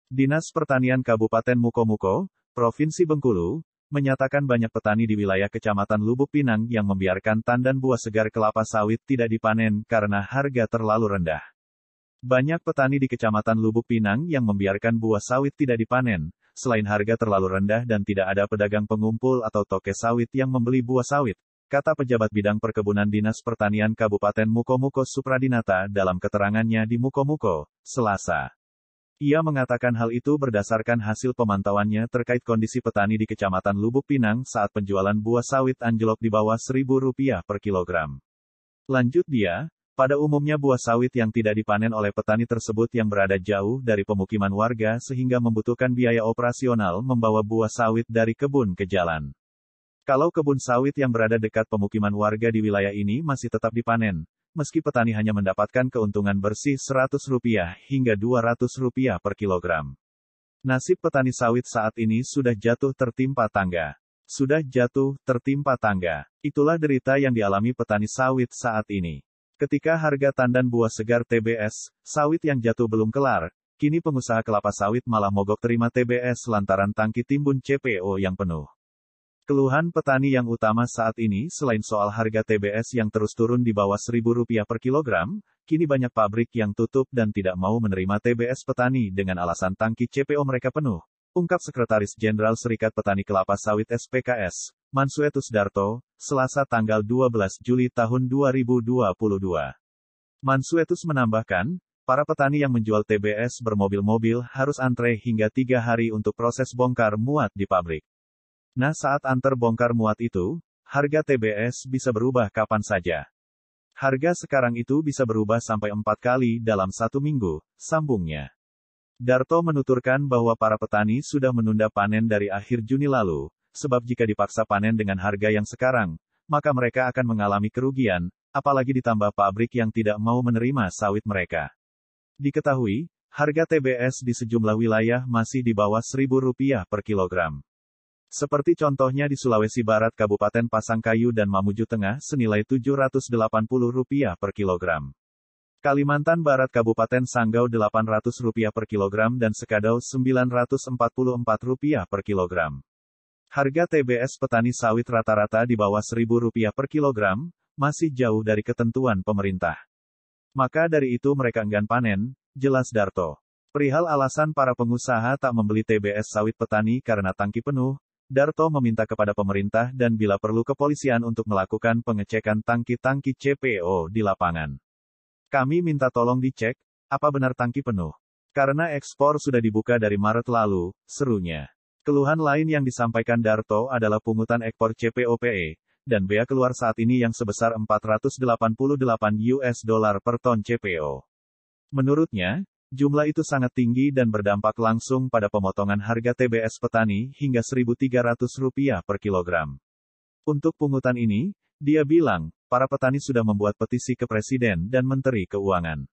Dinas Pertanian Kabupaten Mukomuko, Provinsi Bengkulu, menyatakan banyak petani di wilayah Kecamatan Lubuk Pinang yang membiarkan tandan buah segar kelapa sawit tidak dipanen karena harga terlalu rendah. Banyak petani di Kecamatan Lubuk Pinang yang membiarkan buah sawit tidak dipanen, selain harga terlalu rendah dan tidak ada pedagang pengumpul atau toke sawit yang membeli buah sawit, kata pejabat bidang perkebunan Dinas Pertanian Kabupaten Mukomuko Supradinata dalam keterangannya di Mukomuko, Selasa. Ia mengatakan hal itu berdasarkan hasil pemantauannya terkait kondisi petani di Kecamatan Lubuk Pinang saat penjualan buah sawit anjlok di bawah Rp1.000 per kilogram. Lanjut dia, pada umumnya buah sawit yang tidak dipanen oleh petani tersebut yang berada jauh dari pemukiman warga sehingga membutuhkan biaya operasional membawa buah sawit dari kebun ke jalan. Kalau kebun sawit yang berada dekat pemukiman warga di wilayah ini masih tetap dipanen, meski petani hanya mendapatkan keuntungan bersih Rp100 hingga Rp200 per kilogram. Nasib petani sawit saat ini sudah jatuh tertimpa tangga. Sudah jatuh tertimpa tangga. Itulah derita yang dialami petani sawit saat ini. Ketika harga tandan buah segar TBS, sawit yang jatuh belum kelar, kini pengusaha kelapa sawit malah mogok terima TBS lantaran tangki timbun CPO yang penuh. Keluhan petani yang utama saat ini selain soal harga TBS yang terus turun di bawah Rp1.000 per kilogram, kini banyak pabrik yang tutup dan tidak mau menerima TBS petani dengan alasan tangki CPO mereka penuh, ungkap Sekretaris Jenderal Serikat Petani Kelapa Sawit SPKS, Mansuetus Darto, Selasa tanggal 12 Juli tahun 2022. Mansuetus menambahkan, para petani yang menjual TBS bermobil-mobil harus antre hingga 3 hari untuk proses bongkar muat di pabrik. Nah, saat antar bongkar muat itu, harga TBS bisa berubah kapan saja. Harga sekarang itu bisa berubah sampai 4 kali dalam 1 minggu, sambungnya. Darto menuturkan bahwa para petani sudah menunda panen dari akhir Juni lalu, sebab jika dipaksa panen dengan harga yang sekarang, maka mereka akan mengalami kerugian, apalagi ditambah pabrik yang tidak mau menerima sawit mereka. Diketahui, harga TBS di sejumlah wilayah masih di bawah Rp1.000 per kilogram. Seperti contohnya di Sulawesi Barat Kabupaten Pasangkayu dan Mamuju Tengah senilai Rp780 per kilogram. Kalimantan Barat Kabupaten Sanggau Rp800 per kilogram dan Sekadau Rp944 per kilogram. Harga TBS petani sawit rata-rata di bawah Rp1.000 per kilogram, masih jauh dari ketentuan pemerintah. Maka dari itu mereka enggan panen, jelas Darto. Perihal alasan para pengusaha tak membeli TBS sawit petani karena tangki penuh, Darto meminta kepada pemerintah dan bila perlu kepolisian untuk melakukan pengecekan tangki-tangki CPO di lapangan. Kami minta tolong dicek, apa benar tangki penuh. Karena ekspor sudah dibuka dari Maret lalu, serunya. Keluhan lain yang disampaikan Darto adalah pungutan ekspor CPO-PE, dan bea keluar saat ini yang sebesar $488 per ton CPO. Menurutnya, jumlah itu sangat tinggi dan berdampak langsung pada pemotongan harga TBS petani hingga Rp1.300 per kilogram. Untuk pungutan ini, dia bilang, para petani sudah membuat petisi ke Presiden dan Menteri Keuangan.